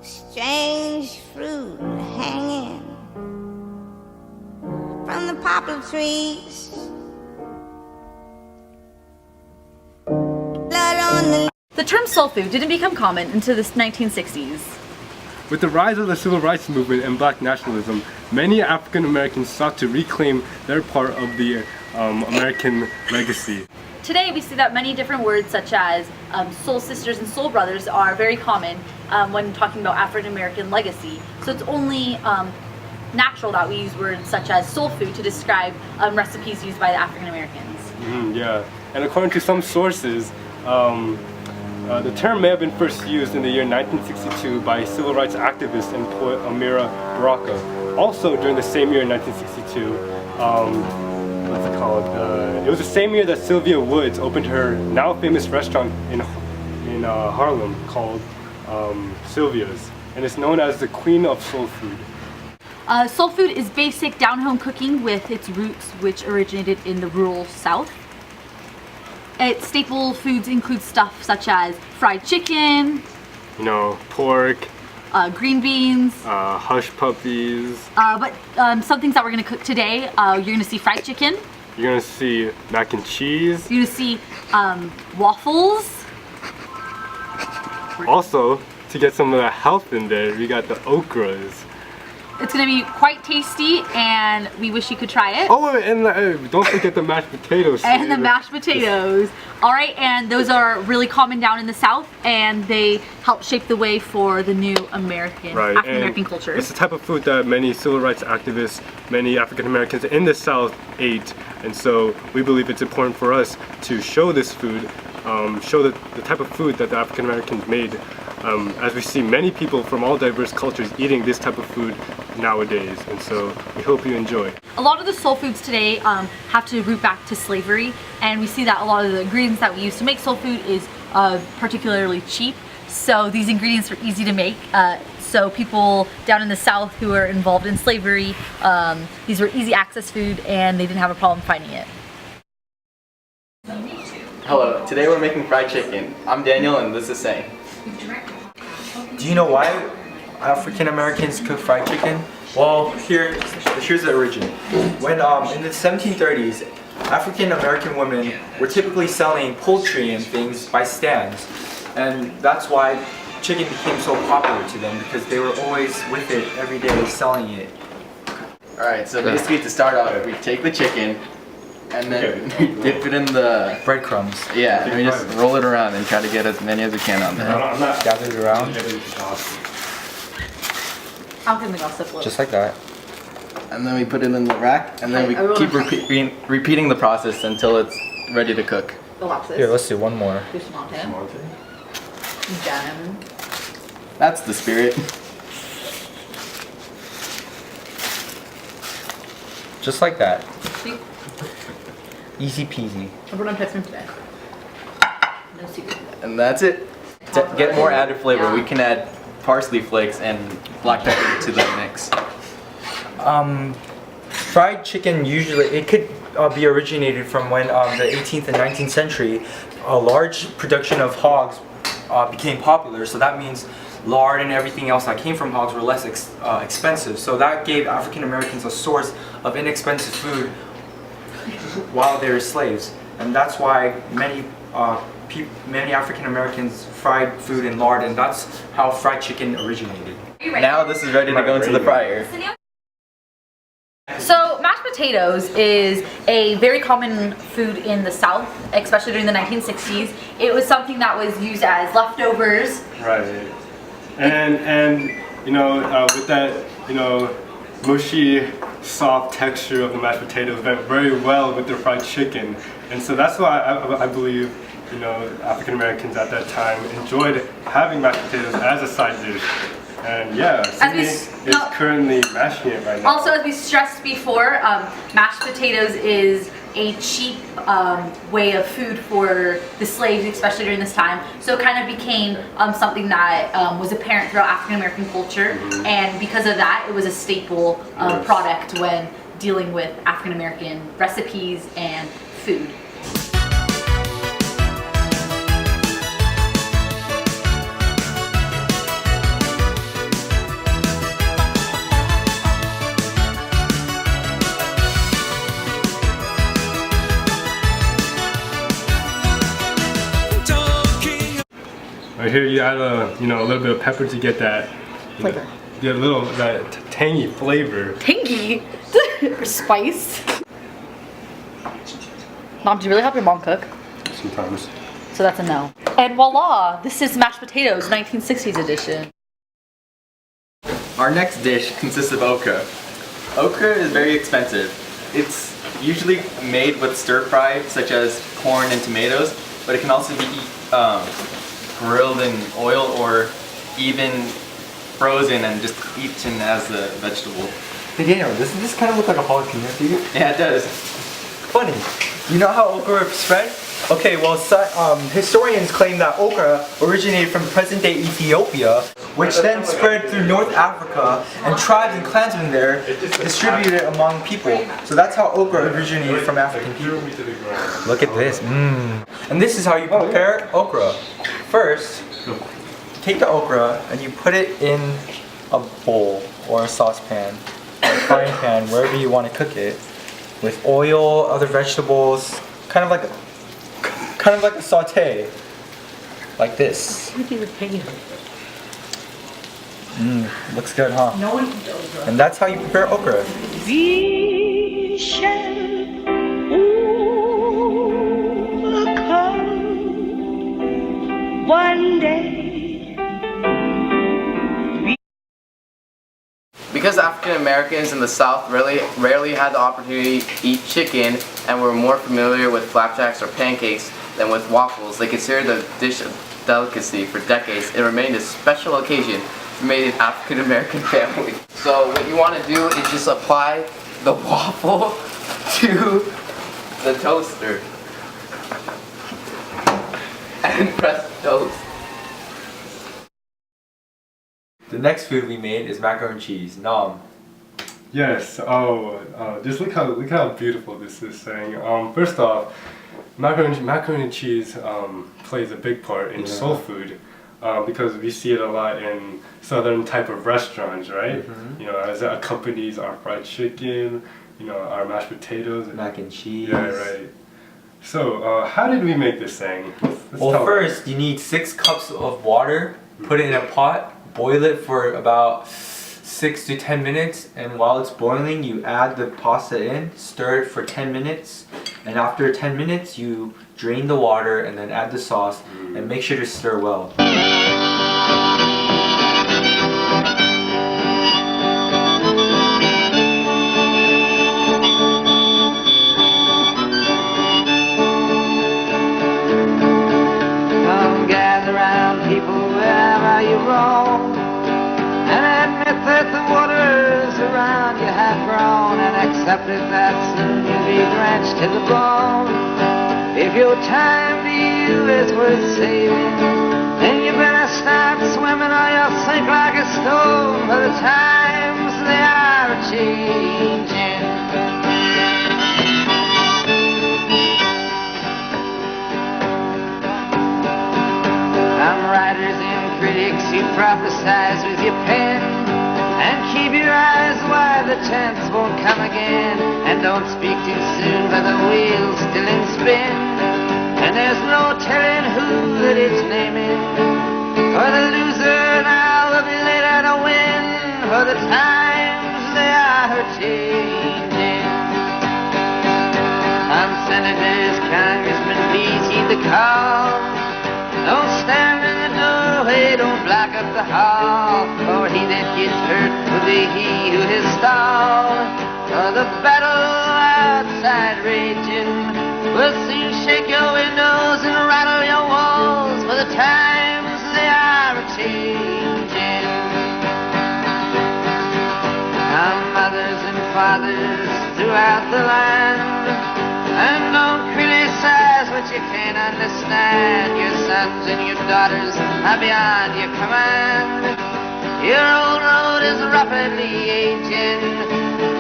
strange fruit hanging from the poplar trees. Blood on the term soul food didn't become common until the 1960s. With the rise of the civil rights movement and black nationalism, many African Americans sought to reclaim their part of the American legacy. Today we see that many different words such as soul sisters and soul brothers are very common when talking about African American legacy. So it's only natural that we use words such as soul food to describe recipes used by the African Americans. Yeah, and according to some sources, the term may have been first used in the year 1962 by civil rights activist and poet Amira Baraka. Also during the same year in 1962, what's it called? It was the same year that Sylvia Woods opened her now famous restaurant in Harlem called Sylvia's, and it's known as the Queen of Soul Food. Soul food is basic down-home cooking with its roots which originated in the rural South. Its staple foods include stuff such as fried chicken, pork, green beans, hush puppies. But some things that we're going to cook today, you're going to see fried chicken. You're going to see mac and cheese. You're going to see waffles. Also, to get some of the health in there, we got the okras. It's going to be quite tasty and we wish you could try it. Oh, and don't forget the mashed potatoes. And the mashed potatoes. Alright, and those are really common down in the South and they help shape the way for the new African American culture. It's the type of food that many civil rights activists, many African Americans in the South ate, and so we believe it's important for us to show this food, show the type of food that the African Americans made, as we see many people from all diverse cultures eating this type of food nowadays, and so we hope you enjoy. A lot of the soul foods today have to root back to slavery, and we see that a lot of the ingredients that we use to make soul food is particularly cheap, so these ingredients are easy to make. So people down in the South who are involved in slavery, these were easy access food and they didn't have a problem finding it. Hello, today we're making fried chicken. I'm Daniel and this is Say. Do you know why African Americans cook fried chicken? Well, here's the origin. When in the 1730s, African American women were typically selling poultry and things by stands, and that's why chicken became so popular to them, because they were always with it every day selling it. Alright, so basically to start off, we take the chicken and then we dip it in the breadcrumbs. Yeah, and we just roll it around and try to get as many as we can on there. Gather it around. Just like that. And then we put it in the rack, and then we keep repeating the process until it's ready to cook. Here, let's do one more. That's the spirit. Just like that. Easy peasy. And that's it. To get more added flavor, we can add parsley flakes and black pepper to the mix. Fried chicken usually, it could be originated from when the 18th and 19th century, a large production of hogs became popular, so that means lard and everything else that came from hogs were less expensive. So that gave African Americans a source of inexpensive food while they were slaves, and that's why many African Americans fried food in lard, and that's how fried chicken originated. Now this is ready to go into the fryer. So mashed potatoes is a very common food in the South, especially during the 1960s. It was something that was used as leftovers. Right. And with that, mushy, soft texture of the mashed potatoes went very well with the fried chicken. And so that's why I believe, African Americans at that time enjoyed having mashed potatoes as a side dish. And yeah, Sydney is currently mashing it right now. Also, as we stressed before, mashed potatoes is a cheap way of food for the slaves, especially during this time. So it kind of became something that was apparent throughout African American culture, and because of that, it was a staple product when dealing with African American recipes and food. Right here you add a little bit of pepper to get that Flavor. Get a little that tangy flavor. Tangy? Or spice? Mom, do you really help your mom cook? Sometimes. So that's a no. And voila, this is mashed potatoes, 1960s edition. Our next dish consists of okra. Okra is very expensive. It's usually made with stir fry, such as corn and tomatoes, but it can also be grilled in oil or even frozen and just eaten as a vegetable. Hey Daniel, doesn't this kind of look like a jalapeno to you? Yeah, it does. Funny. You know how okra spread? Okay, well, historians claim that okra originated from present-day Ethiopia, which then spread through North Africa, and tribes and clansmen there distributed it among people. So that's how okra originated from African people. Look at this. And this is how you prepare okra. First, take the okra and you put it in a bowl or a saucepan or a frying pan, wherever you want to cook it, with oil, other vegetables, kind of like a saute, like this. Looks good, huh? And that's how you prepare okra. We shall overcome one day. Because African Americans in the South rarely had the opportunity to eat chicken and were more familiar with flapjacks or pancakes than with waffles, they considered the dish a delicacy for decades. It remained a special occasion for many African American families. So what you want to do is just apply the waffle to the toaster and press toast. The next food we made is macaroni and cheese. Nom. Yes. Just look how beautiful this is saying. First off, macaroni and cheese plays a big part in soul food because we see it a lot in southern type of restaurants, right? As it accompanies our fried chicken, our mashed potatoes, Mac and cheese. Yeah, right. So, how did we make this thing? Well, first you need 6 cups of water. Put it in a pot. Boil it for about 6 to 10 minutes, and while it's boiling you add the pasta in, stir it for 10 minutes, and after 10 minutes you drain the water and then add the sauce and make sure to stir well. Come gather round, people, wherever you roam, and admit that the waters around you have grown, and accept it that soon you'll be drenched to the bone. If your time to you is worth saving, then you better start swimming or you'll sink like a stone, for the times they are changing. Writers and critics, you prophesize with your pen, and keep your eyes wide, the chance won't come again. And don't speak too soon, for the wheel's still in spin, and there's no telling who that it's naming. For the loser now will be later to win, for the times they are changing. Some senators, congressmen, please heed the call. Don't stand in the doorway, don't block up the hall, for he that gets hurt will be he who has stalled. For the battle outside raging will soon shake your windows and rattle your walls, for the times they are changing. Our mothers and fathers throughout the land, and don't criticize what you can't understand. Your sons and your daughters are beyond your command. Your old road is rapidly aging.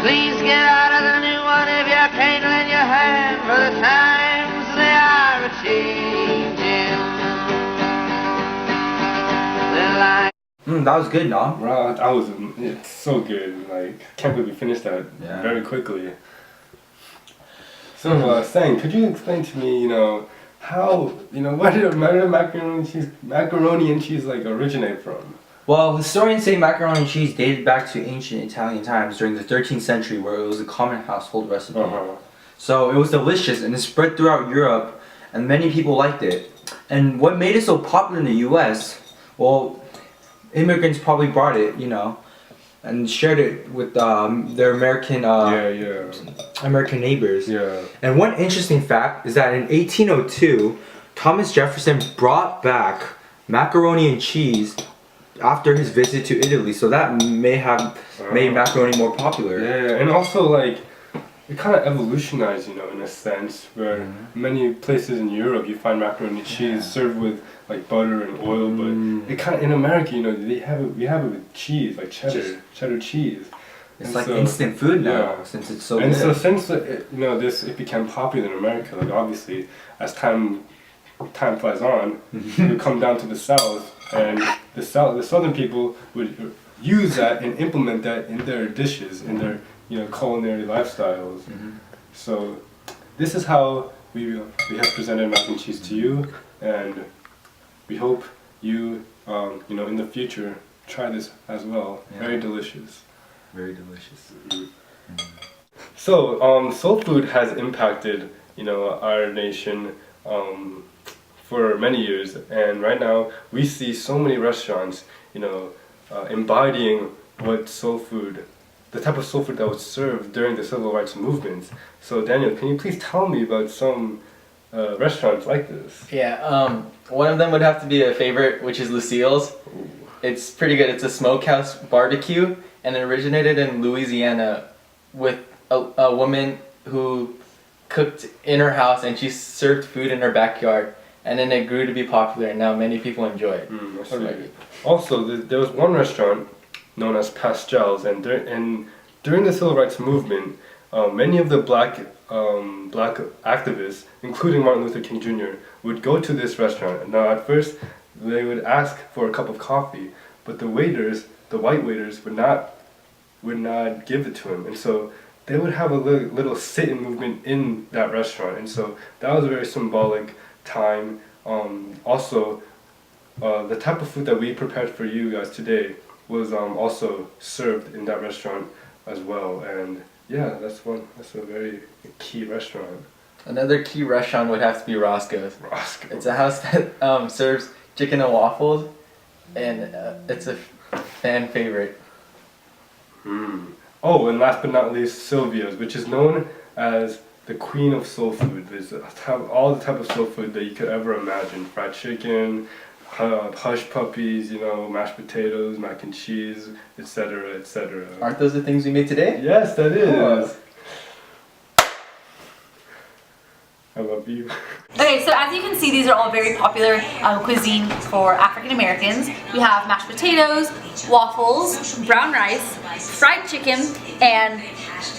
Please get out of the new one if you can't lend your hand, for the times they are changing. That was good, Nom. Wow, it's so good. Like, can't believe we finished that very quickly. So, Sang, could you explain to me, how, where did macaroni and cheese like originate from? Well, historians say macaroni and cheese dated back to ancient Italian times during the 13th century, where it was a common household recipe. So it was delicious and it spread throughout Europe, and many people liked it. And what made it so popular in the U.S., well, immigrants probably brought it, and shared it with their American American neighbors. Yeah. And one interesting fact is that in 1802, Thomas Jefferson brought back macaroni and cheese after his visit to Italy, so that may have made macaroni more popular. Yeah, and also like it kind of evolutionized, in a sense, where many places in Europe you find macaroni and cheese served with like butter and oil, but it kind of in America, we have it with cheese, like cheddar cheese. It's And like so, instant food now, yeah. since it's so And good. so since it became popular in America, like obviously as time flies on, you come down to the South, and the Southern people would use that and implement that in their dishes, in their culinary lifestyles. So this is how we have presented mac and cheese to you, and we hope you in the future try this as well. Yeah. Very delicious. Very delicious. So soul food has impacted our nation for many years, and right now we see so many restaurants embodying what the type of soul food that was served during the civil rights movement. So Daniel, can you please tell me about some restaurants like this? Yeah, one of them would have to be a favorite, which is Lucille's. It's pretty good. It's a smokehouse barbecue, and it originated in Louisiana with a woman who cooked in her house, and she served food in her backyard, and then it grew to be popular, and now many people enjoy it. I see. Also, there was one restaurant known as Pastel's, and during the civil rights movement, many of the black activists, including Martin Luther King Jr., would go to this restaurant. Now, at first, they would ask for a cup of coffee, but the white waiters, would not give it to him, and so they would have a little sit-in movement in that restaurant, and so that was a very symbolic time. Also, the type of food that we prepared for you guys today was also served in that restaurant as well, and yeah, that's a very key restaurant. Another key restaurant would have to be Roscoe's. Roscoe. It's a house that serves chicken and waffles, and it's a fan favorite. Oh, and last but not least, Sylvia's, which is known as the queen of soul food. There's all the type of soul food that you could ever imagine: fried chicken, hush puppies, mashed potatoes, mac and cheese, etc., etc. Aren't those the things we made today? Yes, that is. Oh. I love you. Okay, so as you can see, these are all very popular cuisine for African Americans. We have mashed potatoes, waffles, brown rice, fried chicken, and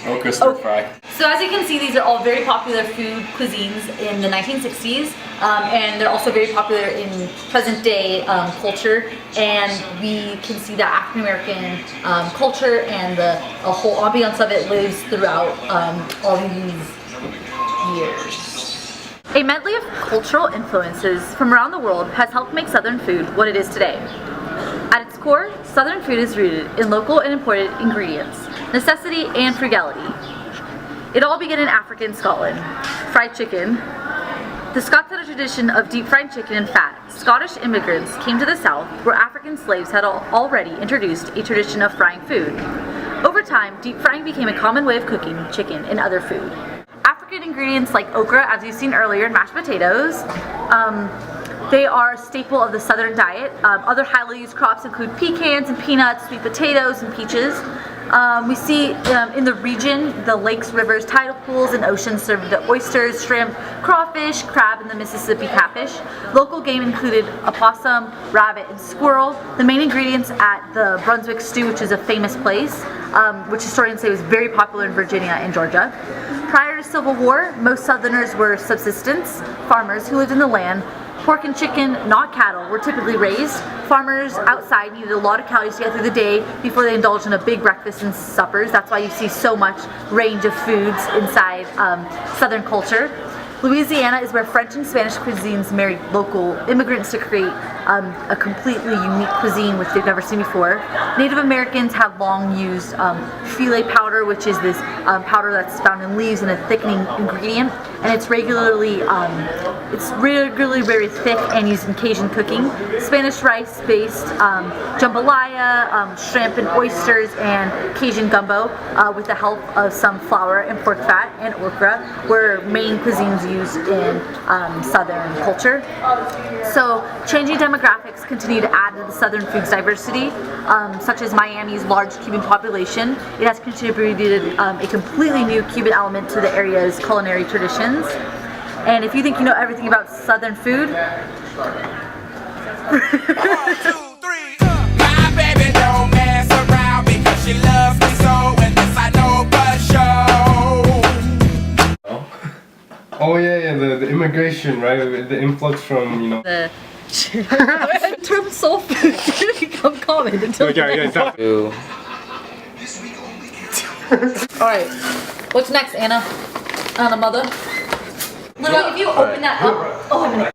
Okra stir fry. So as you can see, these are all very popular food cuisines in the 1960s, and they're also very popular in present day culture, and we can see that African American culture and the whole ambiance of it lives throughout all these years. A medley of cultural influences from around the world has helped make Southern food what it is today. At its core, Southern food is rooted in local and imported ingredients, necessity and frugality. It all began in Africa and Scotland. Fried chicken. The Scots had a tradition of deep fried chicken and fat. Scottish immigrants came to the South where African slaves had already introduced a tradition of frying food. Over time, deep frying became a common way of cooking chicken and other food. African ingredients like okra, as you've seen earlier, and mashed potatoes, they are a staple of the Southern diet. Other highly used crops include pecans and peanuts, sweet potatoes, and peaches. We see in the region, the lakes, rivers, tidal pools, and oceans served the oysters, shrimp, crawfish, crab, and the Mississippi catfish. Local game included opossum, rabbit, and squirrel. The main ingredients at the Brunswick stew, which is a famous place, which historians say was very popular in Virginia and Georgia. Prior to Civil War, most Southerners were subsistence farmers who lived in the land. Pork and chicken, not cattle, were typically raised. Farmers outside needed a lot of calories to get through the day before they indulged in a big breakfast and suppers. That's why you see so much range of foods inside Southern culture. Louisiana is where French and Spanish cuisines married local immigrants to create a completely unique cuisine which they've never seen before. Native Americans have long used filet powder, which is this powder that's found in leaves and a thickening ingredient, and it's regularly very thick and used in Cajun cooking. Spanish rice-based jambalaya, shrimp and oysters, and Cajun gumbo with the help of some flour and pork fat and okra were main cuisines used in Southern culture. So changing demographics continue to add to the Southern food's diversity, such as Miami's large Cuban population. It has contributed a completely new Cuban element to the area's culinary traditions. And if you think you know everything about Southern food, My baby don't mess around because she loves me so, and this I know for sure. Oh yeah, the immigration, right? The influx from, you know. the term soul food didn't become common until Alright, what's next, Anna? Anna, mother? Literally, if you open that up, oh, I'm gonna